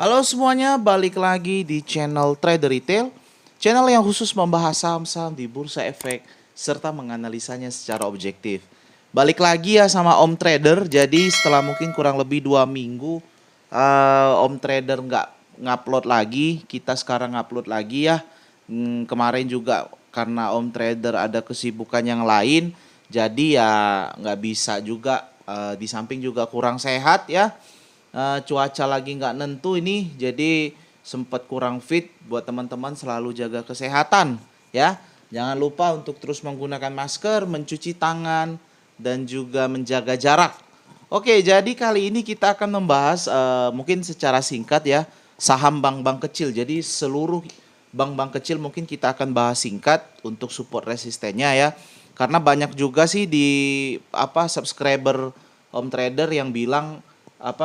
Halo semuanya, balik lagi di channel Trader Retail, channel yang khusus membahas saham-saham di Bursa Efek serta menganalisanya secara objektif. Balik lagi ya sama Om Trader. Jadi setelah mungkin kurang lebih 2 minggu Om Trader nggak ngupload lagi, kita sekarang ngupload lagi ya. Kemarin juga karena Om Trader ada kesibukan yang lain, jadi ya nggak bisa juga. Di samping juga kurang sehat ya. Cuaca lagi nggak nentu ini, jadi sempat kurang fit. Buat teman-teman selalu jaga kesehatan ya. Jangan lupa untuk terus menggunakan masker, mencuci tangan, dan juga menjaga jarak. Oke, jadi kali ini kita akan membahas mungkin secara singkat ya, saham bank-bank kecil. Jadi seluruh bank-bank kecil mungkin kita akan bahas singkat untuk support resistennya ya. Karena banyak juga sih di subscriber Om Trader yang bilang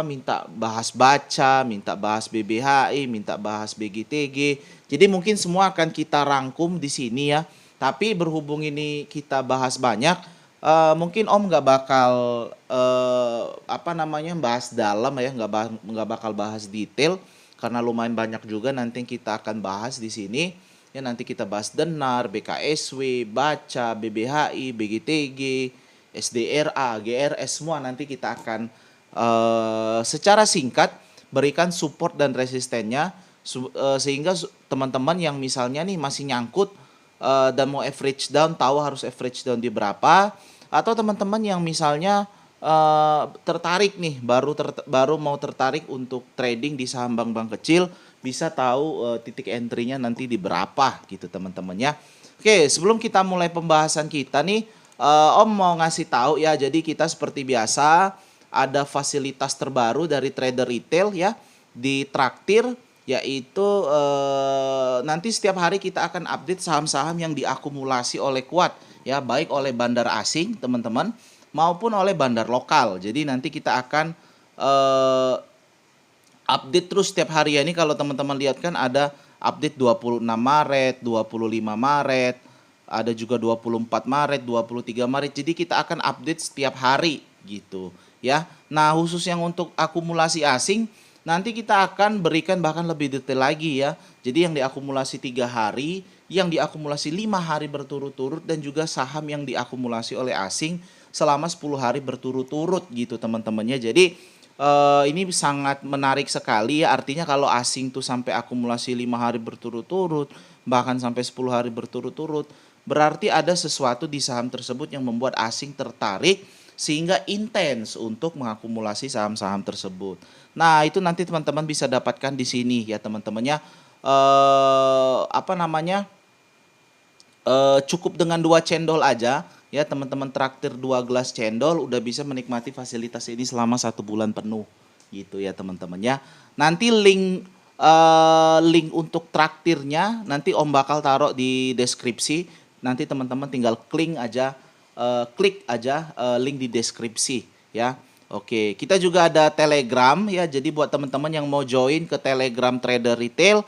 minta bahas baca, minta bahas BBHI, minta bahas BGTG. Jadi mungkin semua akan kita rangkum di sini ya. Tapi berhubung ini kita bahas banyak, mungkin Om nggak bakal bahas dalam ya, nggak bakal bahas detail karena lumayan banyak juga nanti yang kita akan bahas di sini. Ya nanti kita bahas Denar, BKSW, Baca, BBHI, BGTG, SDRA, GRS, semua nanti kita akan secara singkat berikan support dan resistennya sehingga teman-teman yang misalnya nih masih nyangkut dan mau average down, tahu harus average down di berapa, atau teman-teman yang misalnya tertarik nih baru mau tertarik untuk trading di saham bank-bank kecil, bisa tahu titik entry-nya nanti di berapa gitu teman-teman ya. Oke, sebelum kita mulai pembahasan kita nih, Om mau ngasih tahu ya, jadi kita seperti biasa ada fasilitas terbaru dari Trader Retail ya di Traktir, yaitu nanti setiap hari kita akan update saham-saham yang diakumulasi oleh Kuat ya, baik oleh bandar asing teman-teman maupun oleh bandar lokal. Jadi nanti kita akan update terus setiap hari ya. Ini kalau teman-teman lihat kan ada update 26 Maret, 25 Maret, ada juga 24 Maret, 23 Maret. Jadi kita akan update setiap hari gitu ya. Nah, khusus yang untuk akumulasi asing nanti kita akan berikan bahkan lebih detail lagi ya. Jadi yang diakumulasi 3 hari, yang diakumulasi 5 hari berturut-turut, dan juga saham yang diakumulasi oleh asing selama 10 hari berturut-turut gitu teman-temannya. Jadi ini sangat menarik sekali ya. Artinya kalau asing tuh sampai akumulasi 5 hari berturut-turut, bahkan sampai 10 hari berturut-turut, berarti ada sesuatu di saham tersebut yang membuat asing tertarik sehingga intens untuk mengakumulasi saham-saham tersebut. Nah, itu nanti teman-teman bisa dapatkan di sini ya teman-temannya. Cukup dengan 2 cendol aja ya teman-teman, traktir 2 gelas cendol udah bisa menikmati fasilitas ini selama 1 bulan penuh gitu ya teman-temannya. Nanti link untuk traktirnya nanti Om bakal taruh di deskripsi. Nanti teman-teman tinggal klik aja link di deskripsi ya. Oke, kita juga ada Telegram ya. Jadi buat teman-teman yang mau join ke Telegram Trader Retail,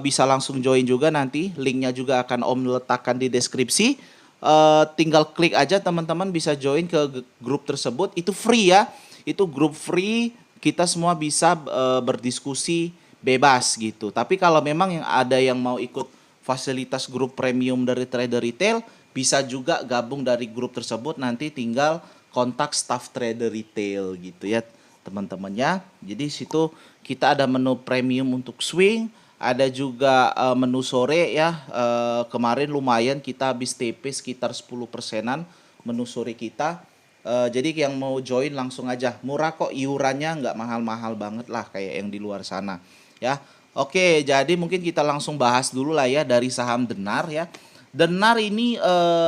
bisa langsung join juga, nanti linknya juga akan Om letakkan di deskripsi. Tinggal klik aja teman-teman bisa join ke grup tersebut. Itu free ya. Itu grup free, kita semua bisa berdiskusi bebas gitu. Tapi kalau memang yang ada yang mau ikut fasilitas grup premium dari Trader Retail, bisa juga gabung dari grup tersebut, nanti tinggal kontak staff Trader Retail gitu ya teman-temannya. Jadi situ kita ada menu premium untuk swing, ada juga menu sore ya. Kemarin lumayan kita habis TP sekitar 10%-an menu sore kita. Jadi yang mau join langsung aja, murah kok iurannya, nggak mahal-mahal banget lah kayak yang di luar sana ya. Oke, jadi mungkin kita langsung bahas dulu lah ya dari saham Denar ya. Denar ini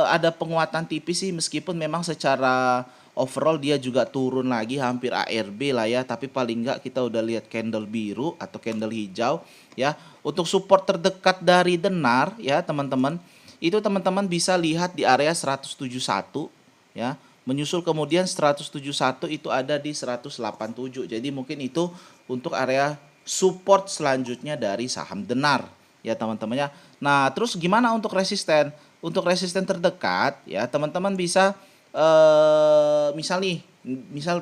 ada penguatan tipis sih, meskipun memang secara overall dia juga turun lagi hampir ARB lah ya, tapi paling enggak kita udah lihat candle biru atau candle hijau ya. Untuk support terdekat dari Denar ya teman-teman, itu teman-teman bisa lihat di area 171 ya. Menyusul kemudian 171 itu ada di 187. Jadi mungkin itu untuk area support selanjutnya dari saham Denar ya teman-temannya. Nah, terus gimana untuk resisten? Untuk resisten terdekat ya teman-teman bisa misal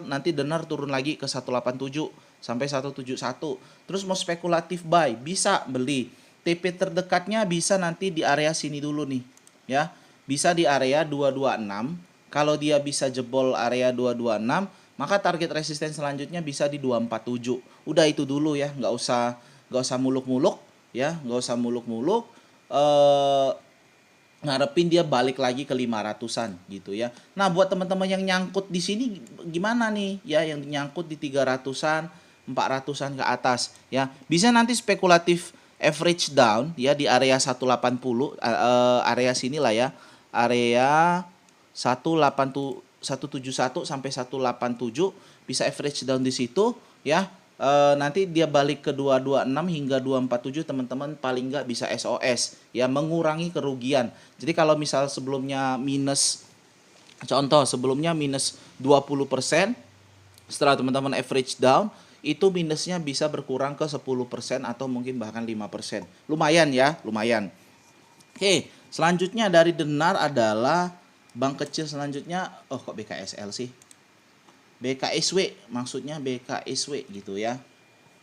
nanti Denar turun lagi ke 187 sampai 171. Terus mau spekulatif buy, bisa beli. TP terdekatnya bisa nanti di area sini dulu nih, ya. Bisa di area 226. Kalau dia bisa jebol area 226, maka target resisten selanjutnya bisa di 247. Udah itu dulu ya, nggak usah muluk-muluk ya, nggak usah muluk-muluk. Ngarepin dia balik lagi ke 500-an gitu ya. Nah, buat teman-teman yang nyangkut di sini gimana nih ya, yang nyangkut di 300-an, 400-an ke atas ya. Bisa nanti spekulatif average down ya di area 180, area sinilah ya. Area 171 sampai 187 bisa average down di situ ya. Nanti dia balik ke 226 hingga 247, teman-teman paling nggak bisa SOS ya, mengurangi kerugian. Jadi kalau misal sebelumnya minus, contoh sebelumnya minus 20%, setelah teman-teman average down itu minusnya bisa berkurang ke 10% atau mungkin bahkan 5%. Lumayan ya, lumayan. Oke, selanjutnya dari Denar adalah bank kecil selanjutnya. Oh, kok BKSL sih? BKSW, maksudnya BKSW gitu ya.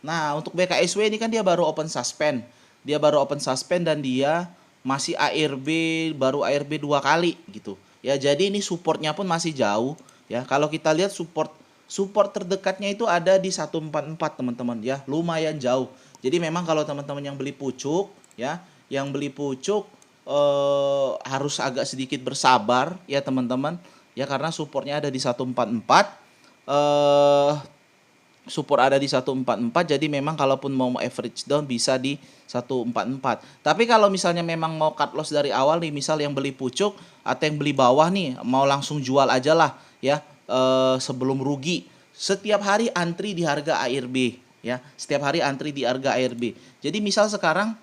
Nah, untuk BKSW ini kan dia baru open suspend. Dia baru open suspend dan dia masih ARB, baru ARB 2 kali gitu. Ya, jadi ini supportnya pun masih jauh ya. Kalau kita lihat support terdekatnya itu ada di 144, teman-teman ya. Lumayan jauh. Jadi memang kalau teman-teman yang beli pucuk ya, yang beli pucuk harus agak sedikit bersabar ya, teman-teman. Ya, karena supportnya ada di 144. Support ada di 144, jadi memang kalaupun mau average down bisa di 144. Tapi kalau misalnya memang mau cut loss dari awal nih, misal yang beli pucuk atau yang beli bawah nih, mau langsung jual aja lah ya, sebelum rugi. Setiap hari antri di harga ARB ya, setiap hari antri di harga ARB. Jadi misal sekarang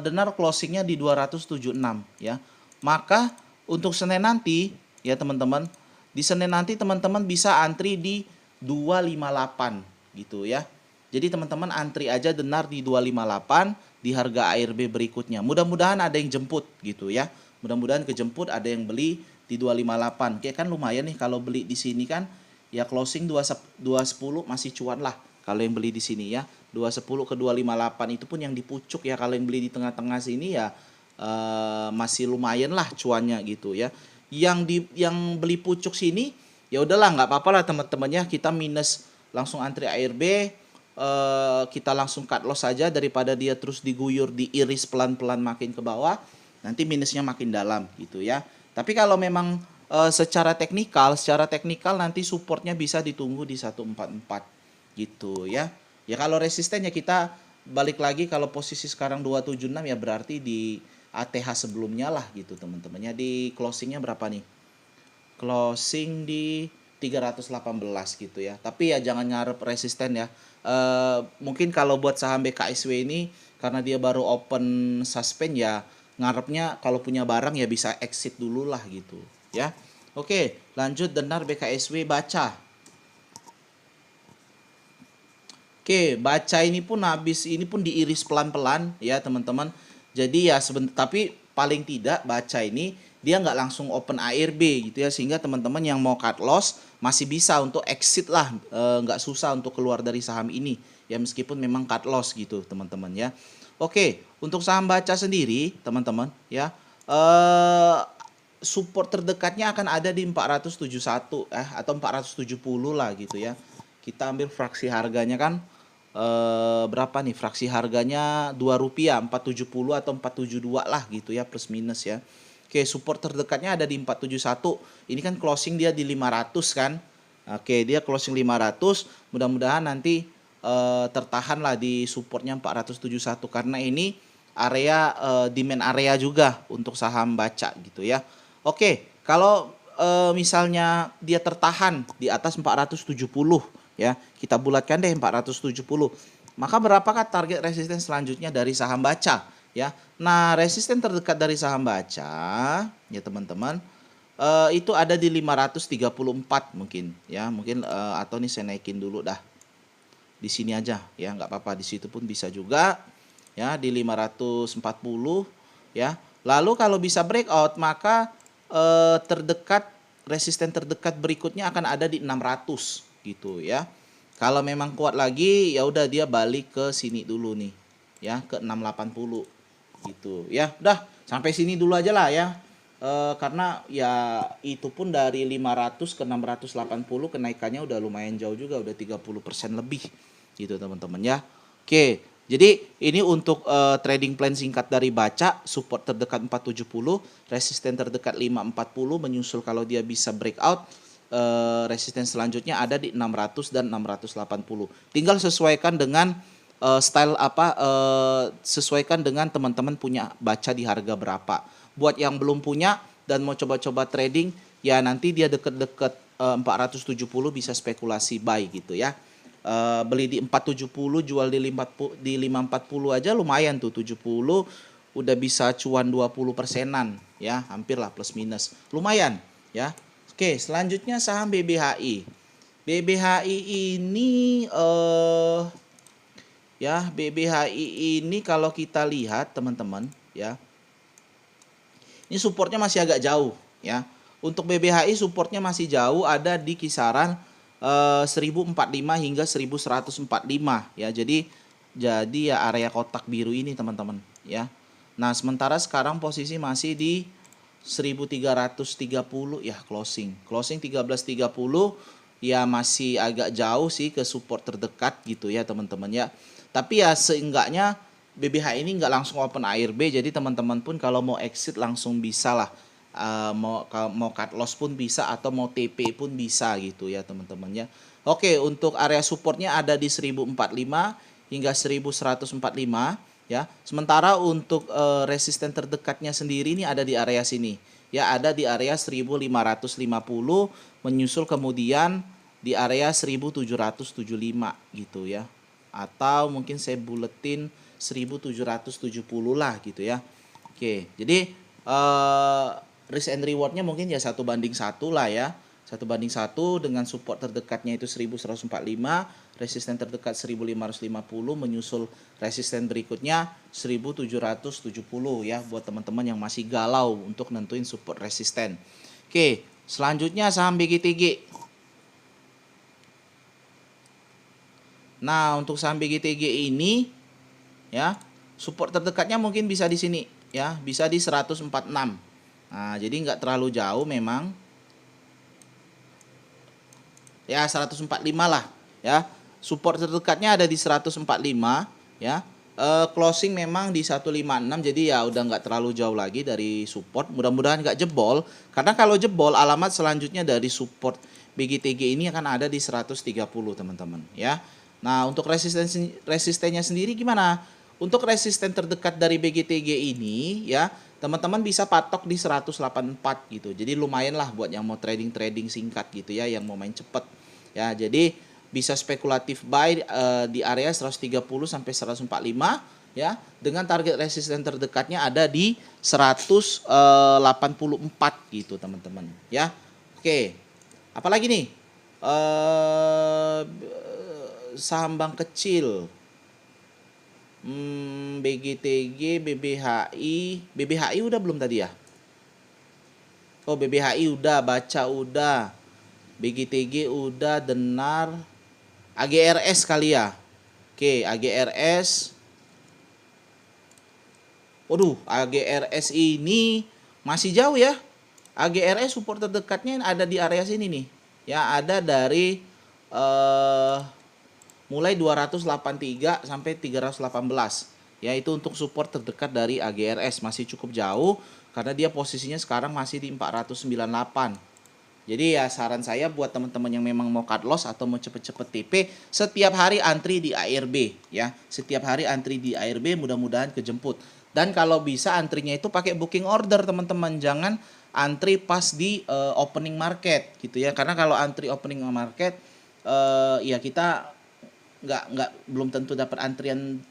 Denar closingnya di 276 ya, maka untuk Senin nanti ya teman-teman, di Senin nanti teman-teman bisa antri di 258 gitu ya. Jadi teman-teman antri aja Denar di 258 di harga ARB berikutnya. Mudah-mudahan ada yang jemput gitu ya. Mudah-mudahan kejemput, ada yang beli di 258. Kayak kan lumayan nih kalau beli di sini kan ya, closing 210 masih cuan lah kalau yang beli di sini ya. 210 ke 258 itu pun yang dipucuk ya. Kalau yang beli di tengah-tengah sini ya masih lumayan lah cuannya gitu ya. Yang beli pucuk sini ya udahlah, nggak apa-apa lah teman-temannya, kita minus langsung antri ARB, kita langsung cut loss saja daripada dia terus diguyur, diiris pelan-pelan makin ke bawah, nanti minusnya makin dalam gitu ya. Tapi kalau memang secara teknikal nanti supportnya bisa ditunggu di 144 gitu ya. Ya kalau resistennya kita balik lagi, kalau posisi sekarang 276 ya berarti di ATH sebelumnya lah gitu teman-temannya. Di closingnya berapa nih? Closing di 318 gitu ya. Tapi ya jangan ngarep resisten ya. Mungkin kalau buat saham BKSW ini karena dia baru open suspend ya, ngarepnya kalau punya barang ya bisa exit dulu lah gitu ya. Oke, lanjut Denar BKSW baca. Oke, baca ini pun habis, ini pun diiris pelan-pelan ya teman-teman. Jadi ya tapi paling tidak baca ini dia nggak langsung open ARB gitu ya, sehingga teman-teman yang mau cut loss masih bisa untuk exit lah, nggak susah untuk keluar dari saham ini ya, meskipun memang cut loss gitu teman-teman ya. Oke, untuk saham baca sendiri teman-teman ya, support terdekatnya akan ada di 471 atau 470 lah gitu ya. Kita ambil fraksi harganya kan berapa nih, fraksi harganya Rp2, 470 atau 472 lah gitu ya, plus minus ya. Oke, support terdekatnya ada di 471. Ini kan closing dia di 500 kan. Oke, dia closing 500. Mudah-mudahan nanti tertahan lah di supportnya 471, karena ini area demand area juga untuk saham baca gitu ya. Oke, kalau misalnya dia tertahan di atas 470 ya, kita bulatkan deh 470. Maka berapakah target resisten selanjutnya dari saham baca ya? Nah, resisten terdekat dari saham baca ya teman-teman, itu ada di 534 mungkin ya, mungkin atau nih saya naikin dulu dah. Di sini aja ya, nggak apa-apa, di situ pun bisa juga ya, di 540 ya. Lalu kalau bisa breakout maka resisten terdekat berikutnya akan ada di 600 gitu ya. Kalau memang kuat lagi ya udah dia balik ke sini dulu nih ya, ke 680 gitu ya. Udah sampai sini dulu aja lah ya. Karena ya itu pun dari 500 ke 680 kenaikannya udah lumayan jauh juga, udah 30% lebih gitu teman-teman ya. Oke, jadi ini untuk trading plan singkat dari Baca, support terdekat 470, resisten terdekat 540, menyusul kalau dia bisa breakout. Resisten selanjutnya ada di 600 dan 680. Tinggal sesuaikan dengan style apa, sesuaikan dengan teman-teman punya Baca di harga berapa. Buat yang belum punya dan mau coba-coba trading, ya nanti dia deket-deket 470 bisa spekulasi buy gitu ya. Beli di 470, jual di 540 aja lumayan tuh, 70 udah bisa cuan 20 persenan ya, hampir lah plus minus. Lumayan ya. Oke, selanjutnya saham BBHI. BBHI ini ya, BBHI ini kalau kita lihat teman-teman ya, ini supportnya masih agak jauh ya. Untuk BBHI supportnya masih jauh, ada di kisaran 1045 hingga 1145 ya. Jadi ya area kotak biru ini teman-teman ya. Nah, sementara sekarang posisi masih di 1330 ya, closing 1330 ya, masih agak jauh sih ke support terdekat gitu ya teman-teman ya. Tapi ya seenggaknya BBH ini nggak langsung open ARB, jadi teman-teman pun kalau mau exit langsung bisa lah. Mau cut loss pun bisa, atau mau TP pun bisa gitu ya teman-teman ya. Oke, untuk area supportnya ada di 1045 hingga 1145 ya. Sementara untuk resisten terdekatnya sendiri ini ada di area sini ya, ada di area 1550, menyusul kemudian di area 1775 gitu ya, atau mungkin saya buletin 1770 lah gitu ya. Oke, jadi risk and rewardnya mungkin ya 1:1 lah ya, 1:1 dengan support terdekatnya itu 1145, resisten terdekat 1550, menyusul resisten berikutnya 1770 ya, buat teman-teman yang masih galau untuk nentuin support resisten. Oke, selanjutnya saham BGTG. Nah, untuk saham BGTG ini ya, support terdekatnya mungkin bisa di sini ya, bisa di 146. Nah, jadi nggak terlalu jauh memang. Ya, 145 lah ya. Support terdekatnya ada di 145 ya. Closing memang di 156, jadi ya udah nggak terlalu jauh lagi dari support. Mudah-mudahan nggak jebol, karena kalau jebol alamat selanjutnya dari support BGTG ini akan ada di 130 teman-teman ya. Nah, untuk resistennya sendiri gimana? Untuk resisten terdekat dari BGTG ini ya, teman-teman bisa patok di 184 gitu. Jadi lumayan lah buat yang mau trading singkat gitu ya, yang mau main cepet ya. Jadi bisa spekulatif buy di area 130 sampai 145 ya, dengan target resisten terdekatnya ada di 184 gitu teman-teman ya. Oke, apalagi nih saham bank kecil, BGTG, BBHI udah belum tadi ya? Oh, BBHI udah, Baca udah, BGTG udah, Denar, AGRS kali ya. Oke, AGRS. Waduh, AGRS ini masih jauh ya. AGRS support terdekatnya ada di area sini nih. Ya, ada dari mulai 283 sampai 318. Ya, itu untuk support terdekat dari AGRS, masih cukup jauh karena dia posisinya sekarang masih di 498. Jadi ya saran saya buat teman-teman yang memang mau cut loss atau mau cepet-cepet TP, setiap hari antri di ARB ya. Setiap hari antri di ARB, mudah-mudahan kejemput. Dan kalau bisa antrinya itu pakai booking order teman-teman, jangan antri pas di opening market gitu ya. Karena kalau antri opening market ya kita belum tentu dapat antrian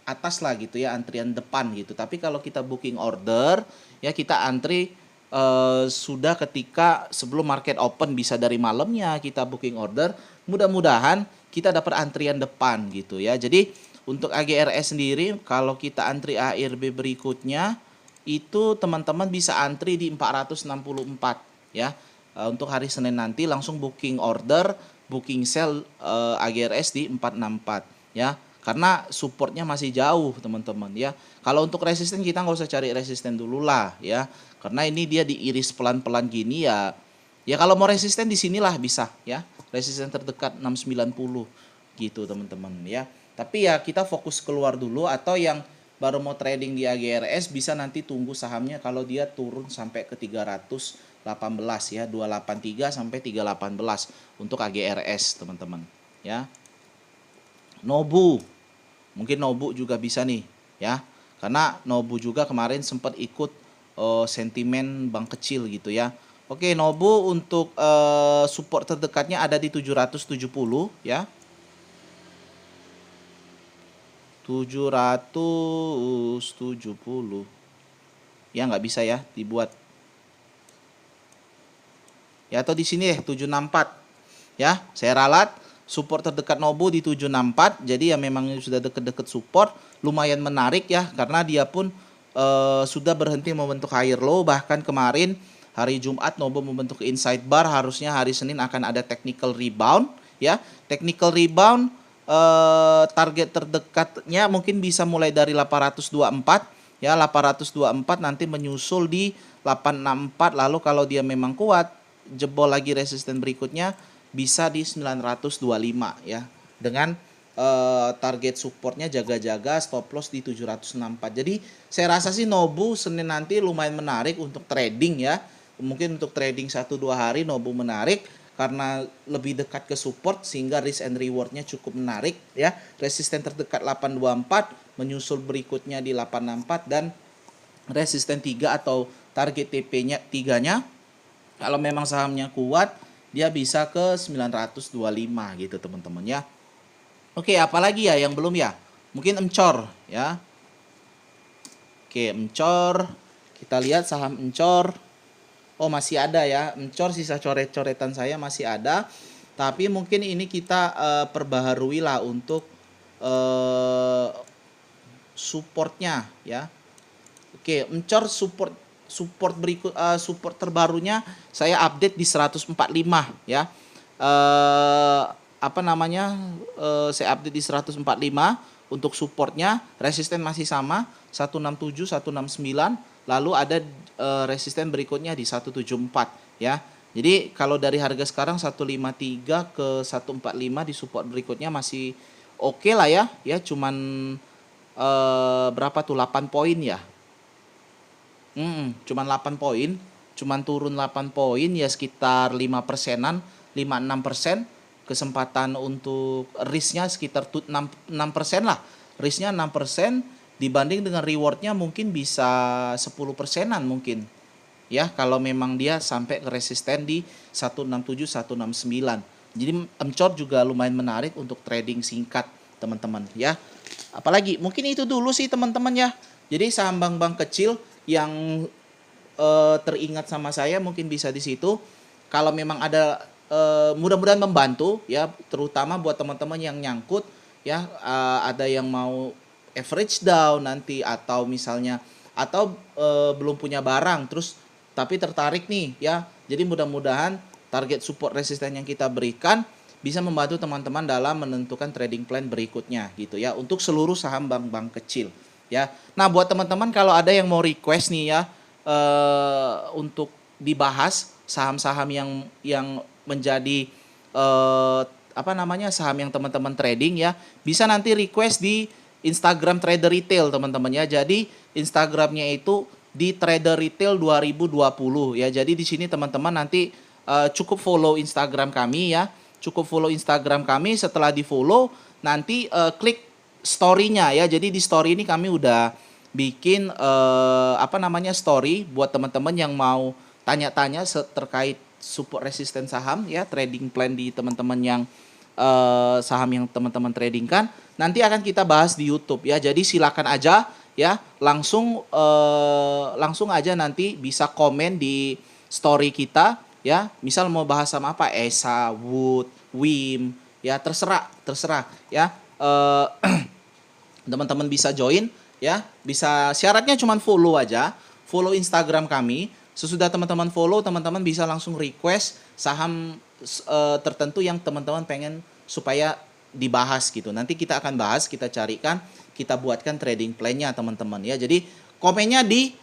atas lah gitu ya, antrian depan gitu. Tapi kalau kita booking order ya, kita antri sudah ketika sebelum market open, bisa dari malamnya kita booking order, mudah-mudahan kita dapat antrian depan gitu ya. Jadi untuk AGRS sendiri kalau kita antri ARB berikutnya itu teman-teman bisa antri di 464 ya. Untuk hari Senin nanti langsung booking order booking sell AGRS di 464 ya. Karena supportnya masih jauh teman-teman ya. Kalau untuk resisten kita nggak usah cari resisten dulu lah ya. Karena ini dia diiris pelan-pelan gini ya. Ya kalau mau resisten di sinilah bisa ya. Resisten terdekat 690 gitu teman-teman ya. Tapi ya kita fokus keluar dulu, atau yang baru mau trading di AGRS bisa nanti tunggu sahamnya kalau dia turun sampai ke 318 ya, 283 sampai 318 untuk AGRS teman-teman ya. Nobu, mungkin Nobu juga bisa nih ya, karena Nobu juga kemarin sempat ikut sentimen bank kecil gitu ya. Oke, Nobu untuk support terdekatnya ada di 770 ya. 770 ya, nggak bisa ya dibuat ya, atau di sini 764 ya. Saya ralat support terdekat Nobu di 764, jadi ya memang sudah deket-deket support, lumayan menarik ya, karena dia pun sudah berhenti membentuk higher low. Bahkan kemarin hari Jumat Nobu membentuk inside bar, harusnya hari Senin akan ada technical rebound ya. Technical rebound target terdekatnya mungkin bisa mulai dari 824 ya, 824 nanti menyusul di 864, lalu kalau dia memang kuat jebol lagi resisten berikutnya bisa di 925 ya, dengan target supportnya jaga-jaga, stop loss di 764. Jadi saya rasa sih Nobu Senin nanti lumayan menarik untuk trading ya. Mungkin untuk trading 1-2 hari Nobu menarik karena lebih dekat ke support, sehingga risk and rewardnya cukup menarik ya. Resisten terdekat 824, menyusul berikutnya di 864, dan resisten 3 atau target TP-nya 3-nya kalau memang sahamnya kuat dia bisa ke 925 gitu teman-teman ya. Oke, apalagi ya yang belum ya? Mungkin Emcor ya. Oke, Emcor. Kita lihat saham Emcor. Oh, masih ada ya. Emcor, sisa coret-coretan saya masih ada. Tapi mungkin ini kita perbaharui lah untuk supportnya ya. Oke, Emcor support berikut, support terbarunya saya update di 145 ya. Saya update di 145 untuk supportnya. Resisten masih sama 167, 169, lalu ada resisten berikutnya di 174 ya. Jadi kalau dari harga sekarang 153 ke 145 di support berikutnya masih oke lah ya. Ya cuman berapa tuh, 8 poin ya. Cuman 8 poin, cuman turun 8 poin ya, sekitar 5%-an, 5-6%. Kesempatan untuk risknya sekitar 6% lah. Risknya 6% dibanding dengan rewardnya mungkin bisa 10%-an mungkin. Ya, kalau memang dia sampai ke resisten di 167, 169. Jadi Emcor juga lumayan menarik untuk trading singkat, teman-teman ya. Apalagi mungkin itu dulu sih teman-teman ya. Jadi saham bank-bank kecil yang teringat sama saya mungkin bisa di situ. Kalau memang ada mudah-mudahan membantu ya, terutama buat teman-teman yang nyangkut ya, ada yang mau average down nanti, atau misalnya belum punya barang terus tapi tertarik nih ya. Jadi mudah-mudahan target support resisten yang kita berikan bisa membantu teman-teman dalam menentukan trading plan berikutnya gitu ya, untuk seluruh saham bank-bank kecil ya. Nah, buat teman-teman kalau ada yang mau request nih ya, untuk dibahas saham-saham yang menjadi saham yang teman-teman trading ya, bisa nanti request di Instagram Trader Retail teman-teman ya. Jadi Instagramnya itu di Trader Retail 2020 ya. Jadi di sini teman-teman nanti cukup follow Instagram kami ya. Cukup follow Instagram kami, setelah di follow nanti klik story-nya ya. Jadi di story ini kami udah bikin story buat teman-teman yang mau tanya-tanya terkait support resisten saham ya, trading plan di teman-teman yang saham yang teman-teman tradingkan. Nanti akan kita bahas di YouTube ya. Jadi silakan aja ya, langsung aja nanti bisa komen di story kita ya. Misal mau bahas sama apa, ESA, Wood, WIM ya, terserah ya. Teman-teman bisa join ya. Bisa, syaratnya cuma follow aja, follow Instagram kami. Sesudah teman-teman follow, teman-teman bisa langsung request saham tertentu yang teman-teman pengen supaya dibahas gitu. Nanti kita akan bahas, kita carikan, kita buatkan trading plan-nya teman-teman ya. Jadi komennya di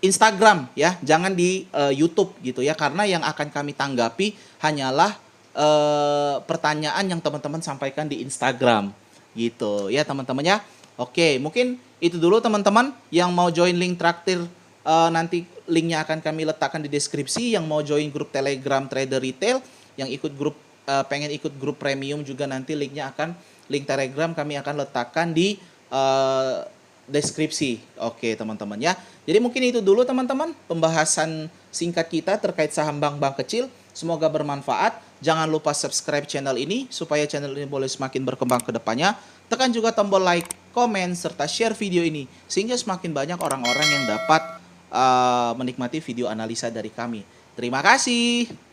Instagram ya, jangan di YouTube gitu ya, karena yang akan kami tanggapi hanyalah pertanyaan yang teman-teman sampaikan di Instagram gitu ya teman-teman ya. Oke, mungkin itu dulu teman-teman. Yang mau join link traktir nanti linknya akan kami letakkan di deskripsi. Yang mau join grup Telegram Trader Retail, yang ikut grup pengen ikut grup premium juga, nanti linknya akan, link Telegram kami akan letakkan di deskripsi. Oke teman-teman ya. Jadi mungkin itu dulu teman-teman pembahasan singkat kita terkait saham bank-bank kecil. Semoga bermanfaat. Jangan lupa subscribe channel ini supaya channel ini boleh semakin berkembang ke depannya. Tekan juga tombol like, komen, serta share video ini sehingga semakin banyak orang-orang yang dapat menikmati video analisa dari kami. Terima kasih.